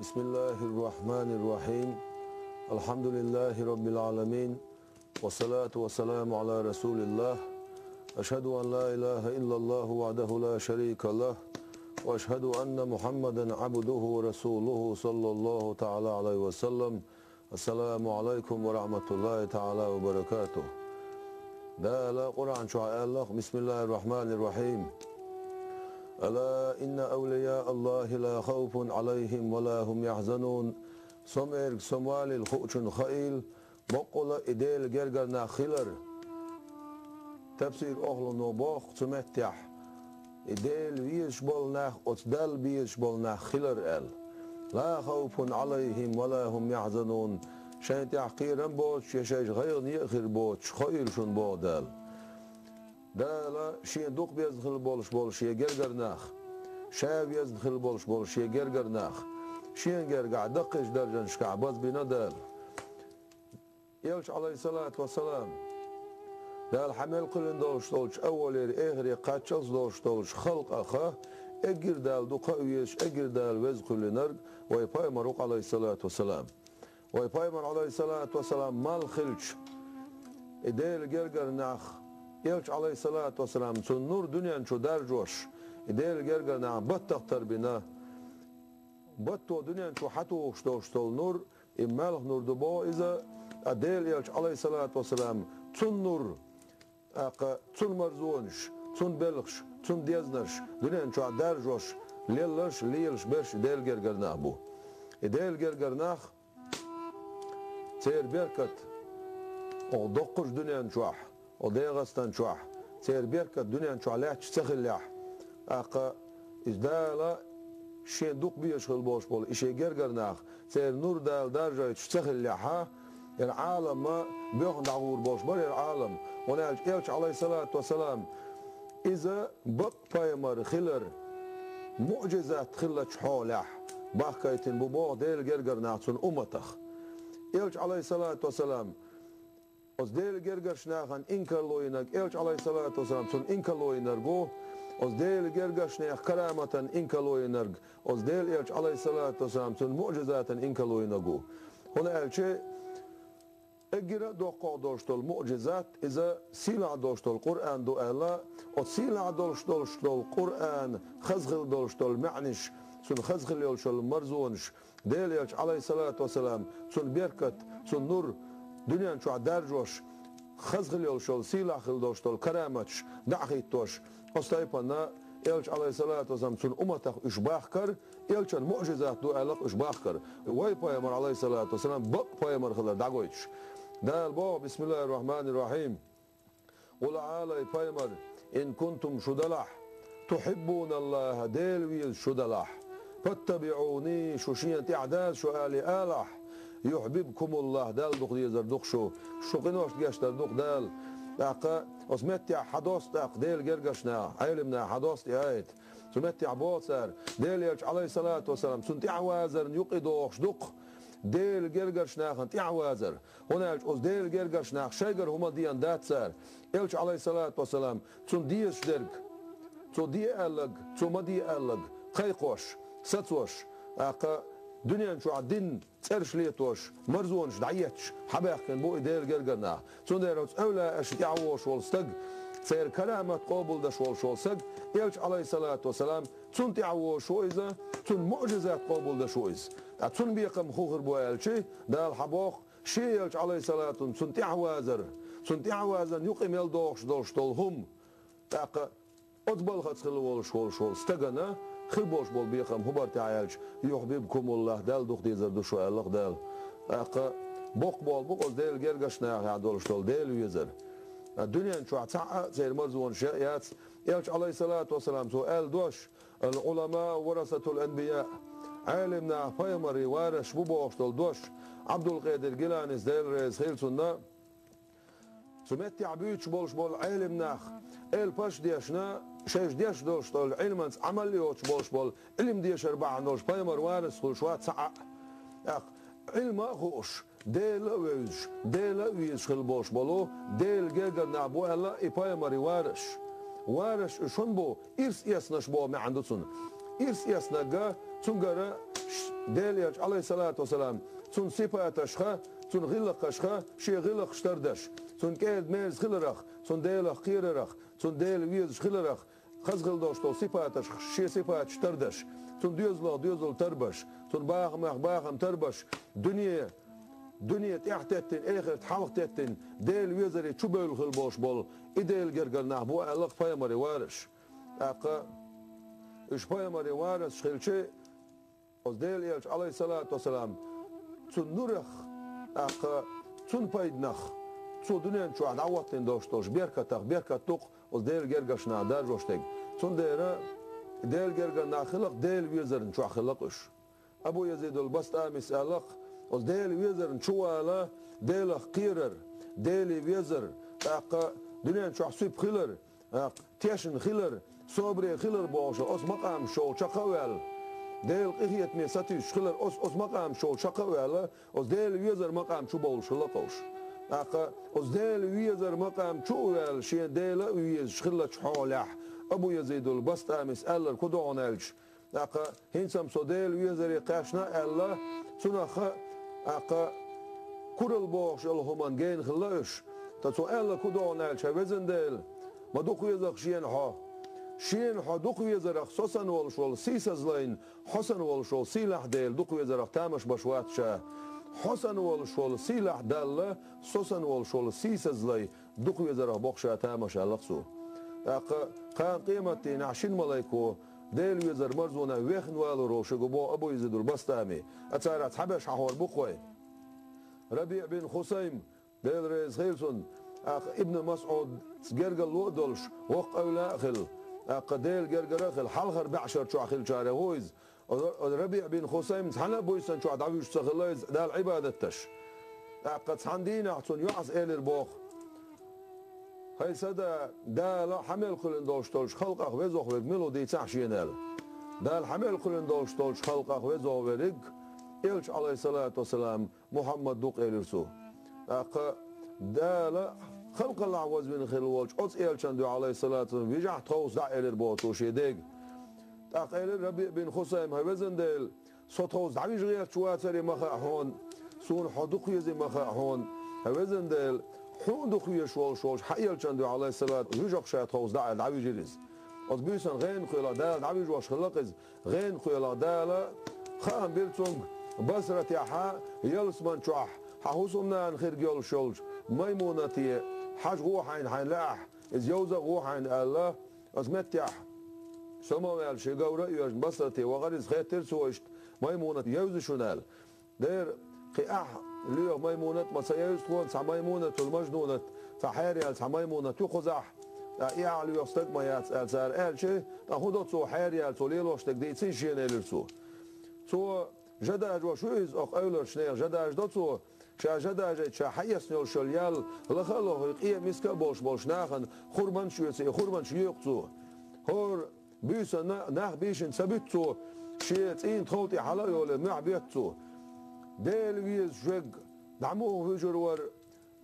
Bismillahirrahmanirrahim. Elhamdülillahi Rabbil alemin. Ve salatu ve selamu ala Resulillah. Eşhedü en la ilahe illallah vahdehu la şerike lah. Ve eşhedü enne Muhammeden abduhu ve resuluhu sallallahu teala aleyhi ve sellem. Esselamu aleyküm ve rahmetullahi teala ve berekatuhu. Değerli Kur'an şuayallah. Bismillahirrahmanirrahim. Ela inne evliya Allahi la khawfun alayhim ve la hum yahzanun. Somer somalil khuchun khail. Boqola idel gergarna khilar. Tefsir ohlunu boq tümettah. İdel viyiş bolnah otdal biyiş bolnah khilar el. La khawfun alayhim ve la hum yahzanun. Şayet yahqiran boç yaşayış gayr niyekhir boç khayil şun bodal. Dala şiye duq bezxil boluş şiye gergarnah. Şav bezxil boluş şiye gergarnah. Şiye gerga daqış darjan şkabaz binadal. Yelç aleyhissalatu vesselam. Dal hamel qılın dolş evveleri ehri qaçaz dolş xalq axa egirdal duqa üyeş egirdal vez qılınır ve peygamber aleyhissalatu vesselam. Ve peygamber aleyhissalatu vesselam mal xilç edel gergarnah. Yelç aleyhissalatu vesselam sun nur dünyan şu darjoş idel gergana battaqtar bina batto dünyan şu hatu ştol nur immal nur do bo iza adel yelç aleyhissalatu vesselam sun nur aqa sun marzunş sun belx sun diyaznış dünyan şu darjoş lelş beş idel gergana bu idel gergana ser berkat o dokuz dünyan şu o degastan çuah serberka dünyan çualah çsagillah aqa izdala şenduk biyeşgil boş bol işe gergarnaq ser nur dal darja çsagillah el alama biyoq dağur boş bol el alam ona elç aleyhissalatu vesselam iza baq paymar khilar mucizat khilla çholah baqaytin bu bo del gergarnaqsun ummataq elç aleyhissalatu vesselam os del gergaşnahan inkarloynak elç aleyhissalatu vesselam sun inkarloynargo os del gergaşnah karamatan inkarloynarg os del elç aleyhissalatu vesselam sun mucizatan inkarloynago ona elçi egira doqa doştol mucizat iza sila doştol Kur'an do Allah o sila doştol Kur'an khazgil doştol ma'nish sun khazgil yolşol marzunş del elç aleyhissalatu vesselam sun berkat sun nur dünyan şu darjoş khazgil yolşol silahil doştol karamatş da'hitoş ostaypana elç aleyhissalatu vesselam sun ummataq işbahkar elçan mucizat do alaq işbahkar ve peygamber aleyhissalatu vesselam baq peygamber khalar dagoyç dal bo bismillahirrahmanirrahim qul alay peygamber in kuntum şudalah tuhibbunallaha del wil şudalah fattabi'uni şuşiyat i'dad şuali alah yuhibbukumullah dal duq diyazar duq şu qinoş geçler duq dal daqa osmetya hados daq del gergaşna aylimna hados ayet sumetya botsar del elç aleyhissalatu vesselam sunti awazar yuqidox duq del gergaşna xant awazar ona elç os del gergaşna şeyger huma diyan datsar elç aleyhissalatu vesselam sun diyes derg so diye alag so madi alag qayqoş satsoş daqa dünyan şu din terşliyetoş marzunş dayetş habaqen bu idel gergana sonderos evla eştiawoş olstag ser kalamat qabul da şolsag elç aleyhissalatu vesselam sunti awoş oiza sun mucizat qabul da şoiz atun biqam khughir bu elçi dal habaq şey elç aleyhissalatu sunti awazan yuqim el doştolhum taqa otbal khatkhil şol stagana خبوش بول بيخم هبر تعالج يحببكم الله دال دوخ ديزر دوشو الله دال اقا بوق بول بوق از ديل گرگشنا يا دولشتول ديل يزر الدنيا شو عطا زي المرزون شيات يلش عليه الصلاه والسلام سؤال دوش العلماء ورثه الانبياء عالمنا فيمري وارش بو بوشتول دوش عبد القادر جيلاني ديل رئيس خيل سنه سمعت عبيتش بولش بول عالمنا الباش ديشنا شش ديش دوشتول علمانس عمليوش بولش بول علم ديش اربعة نوش بايمر وارس خل شوات ساعة علم خوش ديل ويش خل بولش بولو ديل جيجر نعبو الا اي بايمر وارش شون بو إرس يسنش بو ما عندسون إرس يسنجا تنجرا ديليج عليه الصلاة والسلام تون صفاتشخا تون غلقشخا شي غلق شتردش تون كيد ميز خلرخ تون ديلخ قيررخ تون ديل ويز خلرخ خزغل دوشتو صفاتش شي صفات شتردش تون ديوزل تربش تون باغم تربش دنيا تحتتن آخر حلقتتن ديل ويزري تشبل خلبوش بول إديل جرجل نحبو ألق فيمري وارش أقا إش فيمري وارش خلشي از ديل يلش عليه الصلاة والسلام تون نورخ أقا تون بايدنخ تو دنيا شو عد عوضتن دوشتوش بيركتق از ديل جرجش نادر جوشتك تون ديل جرجل ناخلق ديل ويزرن شو خلقش أبو يزيد البسط آمس ألق از ديل ويزر نشوالا ديل قيرر ديل ويزر اق دنيا شو حسب خلر تيشن خلر صبري خلر باش اس مقام شو شقوال ديل قهيت ميساتيش خلر اس مقام شو شقوال اس ديل ويزر مقام شو بول شلقوش اق اس ديل ويزر مقام شوال شي ديل ويز خلت حولح ابو يزيد البسط امس الله كدونالش اق هنسم سوديل ويزر قاشنا الله سنخ أقا كرل باش الهمان جين خلاش تسو ألا كدون الشوزن ديل ما دوق يزق شين ها دوق يزرق سوسن والشول سيسز لين حسن والشول سيلح ديل دوق يزرق تامش بشوات شا حسن والشول سيلح دل سوسن والشول سيسز لي دوق يزرق بخشا تامش لقسو أقا قان قيمتي نعشين ملايكو ديل ويزر مرزونا ويخن والو روش قبو أبو يزيد البستامي أتسارت حبش حوار بقوي ربيع بن خسيم ديل ريز خيلسون ابن مسعود جرجل لودلش وق أولا أخل ديل جرجل أخل حلخر بعشر شو أخل شارع هويز ربيع بن خسيم تحنا بويسن شو عداويش سخلايز دال عبادتش قد ساندين أحسن يعص إلى البوخ هاي سدا دال حمل كلن دوشتولش خلقه وزوخ ويك ميلودي تحشينال دال حمل كلن دوشتولش خلقه وزوخ ويك إلش عليه الصلاة والسلام محمد دوق إلرسو دال خلق الله عوز من خلوالش أص إلشان دو عليه الصلاة والسلام بيجح توس دع إلر بوتو شيديق إلر ربيع بن خسيم هاي وزن ديل صوتوس دعويش غير شواتري مخاحون سون حدوق يزي مخاحون هاي وزن ديل حون دخوية شوالش حيل چندو عليه الصلاة ويجاق شاید خوز دعال دعوی جلیز از بیسن غین خویلا دال دعوی جواش خلقز غین خویلا دال خان بیرتونگ بسرت يحا يلس من شوح حوسمنا نخير جول شولج ميمونتي حاج روحين حين لاح از يوزا روحين الله از متيح سماوال شيغورا يوج بسرتي وغرز خيتر سوشت ميمونت يوز شونال دير قياح ليه ميمونة ما سيجوز تكون ميمونة المجنونة فحاري ميمونة يخزح يعلو يستقما يتسار شيء هو تو حاري توليلو اشتك دي تسين الرسو تو جداج وشويز اخ اولر شنير جداج دتو شا جداج شا حيسنول شليال لخلو يقيه مسكا بولش ناخن خربان شويسي خربان شيوقتو هور بيس ناخ بيشن ثبتو شيت ان تخوتي حلا يول معبيتو ديل ويز جوج دعموه ويجرور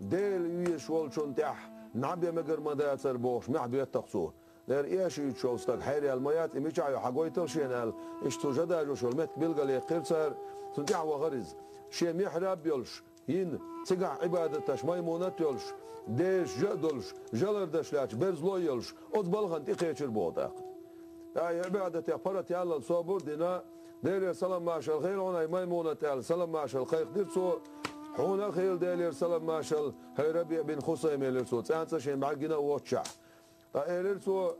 ديل ويز والشون تح نعبي مجر مداتر بوش معبيت تقصو دير ايش يتشوستك حيري الميات اميشعيو حقوي ترشينال اشتو جداجو شلمت بيلقى قرصر تنتع وغرز شي محراب يلش ين تقع عبادتش ميمونات يلش ديش جدلش جلردش لاش برزلو يلش اتبلغن تقيتشر بوداق عبادتي فرت يالا الصبر دينا دير سلام ماشال خير هنا ميمونة تعال سلام ماشال خير ديرسو حونا خير دير سلام ماشال هي ربيع بن خسيم يلرسو تانسا شين بعجنا واتشع يلرسو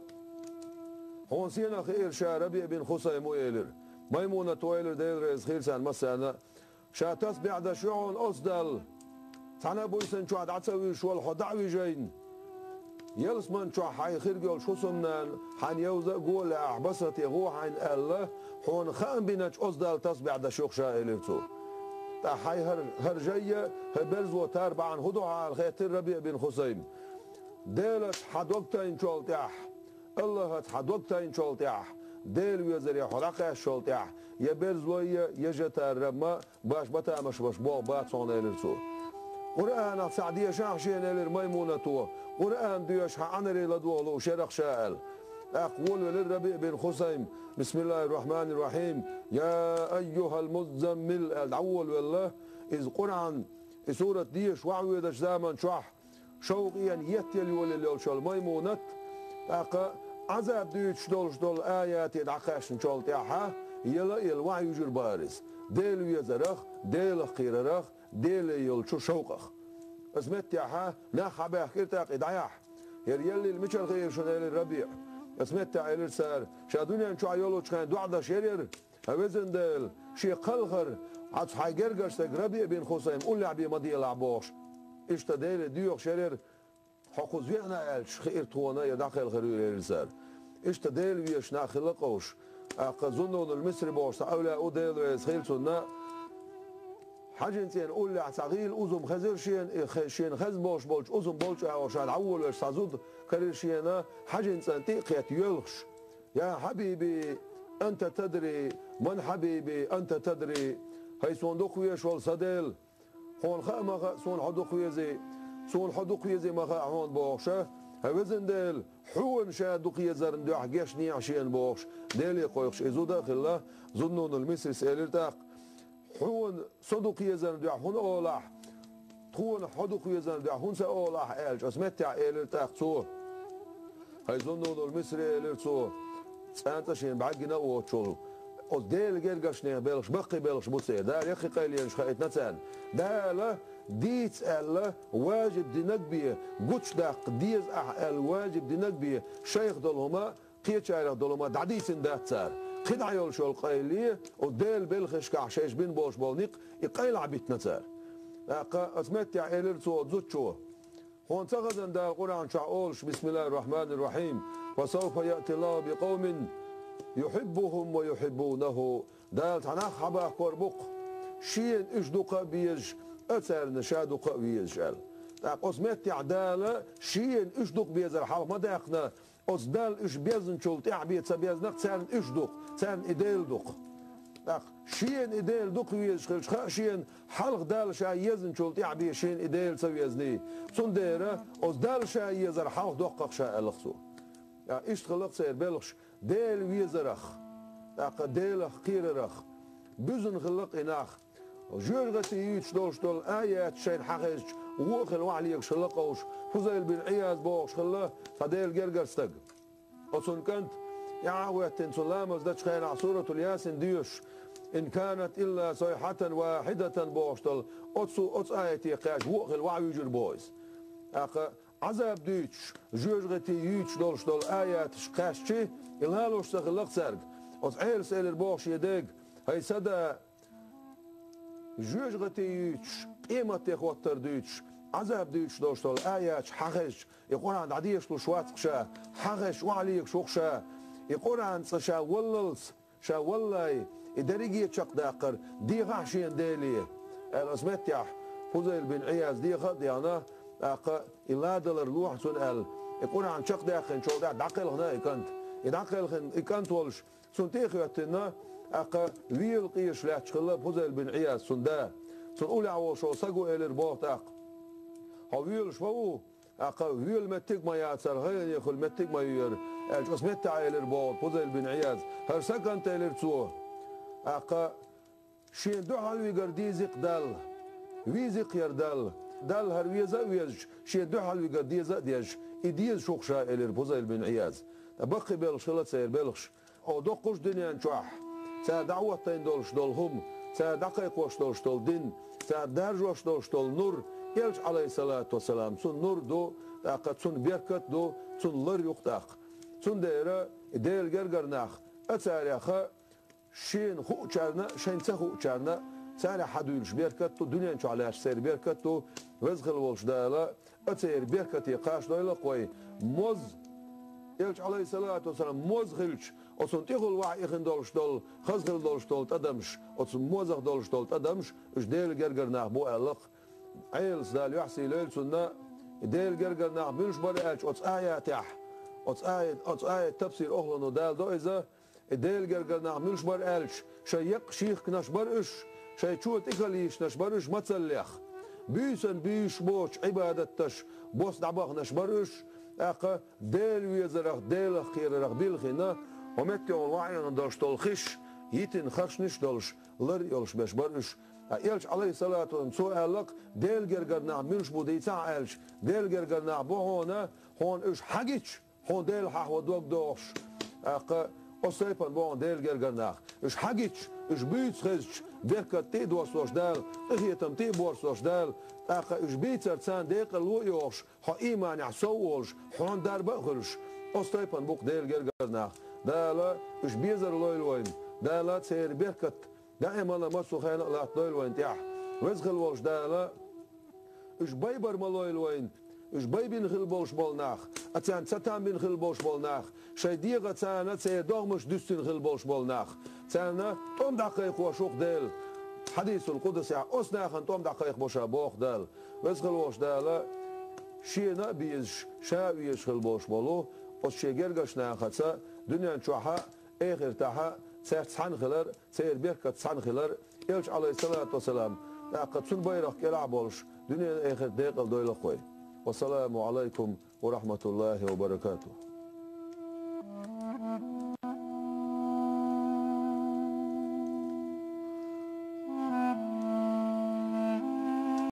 هون سينا خير شا ربيع بن خسيم ويلر ميمونة تويلر دير ريز خير سان مسانا شا تسبع دشعون أصدل تانا بويسن شو عد عتسوي شو الحدعوي جين يلس من شو حي خير جول شو سمنان حن يوزا قول أحبست يغو حين الله هون خان بينج أصدال تصبع دشوق شائلتو تا حي هر جاية هبرز وتاربع عن هدوها الخيتر ربيع بن خسيم ديلت حدوقتين شولتيح الله حدوقتين شولتيح ديل ويزري حلقة شولتيح يبرز ويا يجتر رما باش بتا مش بو بات صونيلتو قرآن سعدية شاحشين الر ميمونتو قرآن ديوش عنري لدولو شرق شائل أقول للربيع بن خثيم بسم الله الرحمن الرحيم يا أيها المزمل الأول والله إذ قرآن سورة ديش وعويدش زامن شح شوقيا يتيل يولي شال ميمونت أقا عذاب ديش دول آيات يدعقاش شال تيحا يلا الوعي يجر بارز ديل يزرخ ديل قيررخ ديل يلشو شوقخ اسمت تيحا ناخ عباح كيرتاق إدعياح يلي المشل غير شو الربيع اسمت تعير سار شادونيا نشوع يولو كان دوعدا شيرير هوزن ديل شي قلغر عطف حاجرجر ربيع بن خثيم قول لعبي مدي لعبوش اشتا ديل ديوخ شيرير حقوز ويعنا الش خير توانا يداخل غير سار اشتا ديل ويش ناخلقوش أقزنون المصري بوش أولى أوديل ويسخيل سنة حاجنتين قول لي عتاغيل أوزم خزر شين خز بوش أوزم بولش أو شاد عول وش تزود كرير شينا حاجنتين تيقيت يلخش يا حبيبي أنت تدري من حبيبي أنت تدري هاي صندوق ويش والصديل هون خا صون حدوق ويزي صون حدوق ويزي ما خا هون بوشه هوزن ديل حون شادوق يزرن دو حقيش نيعشين بوش ديل يقويقش إزو داخل الله ظنون المصري سيلرتاق حون صدوق يزرن دو حون أولاح حون حدوق يزرن دو حون سأولاح إلج أسمتع إلرتاق تو هاي ظنون المصري إلرتو سانتشين بعقنا ووتشول او ديل جرجش نه بلش بقي بلش بوسير دا يخي قيلين شخيت نتان دا لا ديت ال واجب دينك بيه قوتش داق ديز الواجب دينك بيه شيخ دولهما قيتش على دولهما دعديسن دات صار خدع يول شو القيليه وديل بلخش كعشيش بين بوش بولنيق يقيل عبيت نتار اسمت يا الرسو زوتشو هون تغدن دا القران شاولش بسم الله الرحمن الرحيم وسوف ياتي الله بقوم يحبهم ويحبونه دال تناخ حبا كوربق شين اشدق بيج اثر نشادق بيجال قسمت تعدال شين اشدق بيزر حال ما داقنا أصدال إش بيزن شول تعبيت سبيزنق تسان اشدق تسان إديل دق شين إديل دق ويجخلش شين حلق دال شا يزن شول تعبي شين إديل سبيزني صنديرة أصدال شا يزر حلق دقق شا ألخصو إيش خلق سير بلخش ديل ويزرخ ديل قيررخ بزن خلق إناخ جرغتي يتش دول آيات شين حقش ووخل وعليك شلقوش فزيل بن عياز بوش خلا فديل جرجر استق أصلا كنت يعوت سلامز دتش خير عصورة الياسين ديوش إن كانت إلا صيحة واحدة بوشتل أتس آيتي قاش ووخل وعيجر بويز عذاب ديتش جرغتي يتش دول آيات قاششي الهالوش تخلق سرق أتس عيل سيل بوش يدق هاي سدا جرغتي يتش قيمة يخوتر ديتش عذاب ديش دوشتل آيات حغش يقول عند عديش لشوات قشا حغش وعليك شوخشا يقول عند شا وللس شا والله إداريجي تشق داقر دي غاشين ديلي الأسمت يح فوزيل بن عياز دي غد يانا إلا دلر لوح سن يقول عند شق داقن شو داقل هنا يكنت يداقل يكنت ولش سنتيخ يتنا ويل قيش لا تشخلا فوزيل بن عياز سندا سن أولي عوال شو ساقو إلر بوغتاق هاويل شوو ويل متك ما يعصر غير يخل متك ما يير الجسمت تعيل البول فوزيل بن عياز هر سكن تيلر تو شين دو حلوي قرديزق دال ويزق يردال دال هر ويزا ويج شين دو حلوي قرديزق ديج إديز شوخشا إلر فوزيل بن عياز بقي بلش خلت سير بلش أو دقش دنيا نشوح تا دعوتين دولش دولهم تا دقيق وش دولش دول دين تا درج وش دولش دول نور يلج عليه الصلاة والسلام سن نور دو قد سن بيركت دو سن لر يقتاق سن ديرا ديل جرجرناخ أتاريخا شين خو تشارنا شين تخو تشارنا تاري حدولش بيركت دنيا نشو على سير بيركت وزغل والش دالا أتير بيركت يقاش دالا قوي موز يلج عليه الصلاة والسلام موز غلش أصلا تيغل وعي إخن دولش دول خزغل دولش دول تدمش أصلا موزغ دولش دول تدمش إش ديل جرجرناخ بو ألق عيلس دال يحسي ليل سنة ديل جرجر ناخ بينش بريالش أتس آيات يح أتس آيات تفسير أخلنا دال دو إذا ديل جرجر ناخ بينش بريالش شيق شيخ كناش برش شي شوت إخليش ناش برش ما تسليخ بيسن بيش بوش عبادتش بوس دعباخ ناش برش أقا ديل ويزرق ديل خيرق بالخنا ومتى والوعي دولش دولخش يتن خرشنش دولش لر يولش باش برش يلش عليه الصلاة والسلام سؤالك ديل جرجرنا ملش بودي تعالش ديل جرجرنا بهونا هون إيش حاجتش هون ديل حهو دوق دوش أقا أصيبن بون ديل جرجرنا إيش حاجتش إيش بيتش خزش ديك تيدوس دوش دال إخيتم تيبورس دوش دال أقا إيش بيتر تسان ديك الويوش ها إيمان يحسوش هون دار بخلش أصيبن بوك ديل جرجرنا دالا إيش بيزر لويلوين دالا تسير بيركت دائما ما سخينا لا تدل وين تيح وزغل والش دالا إيش بايبر مالويل وين إيش بايبين خلبوش بالناخ أتان ستان بين خلبوش بالناخ شي ديغة تانا تسير دوغمش دستين خلبوش بالناخ تانا توم دقيق وشوق ديل حديث القدس يا أسناخن توم دقيق بوشا بوخ دال وزغل والش دالا شينا بيش شاويش خلبوش بالو وشي جرجش ناختا دنيا نشوحا آخر تاها سانخلر سير بيركت سانخلر يلش عليه الصلاة والسلام لقد سن بيرق يلعب بولش دنيا آخر دقيقة دويلة خوي والسلام عليكم ورحمة الله وبركاته.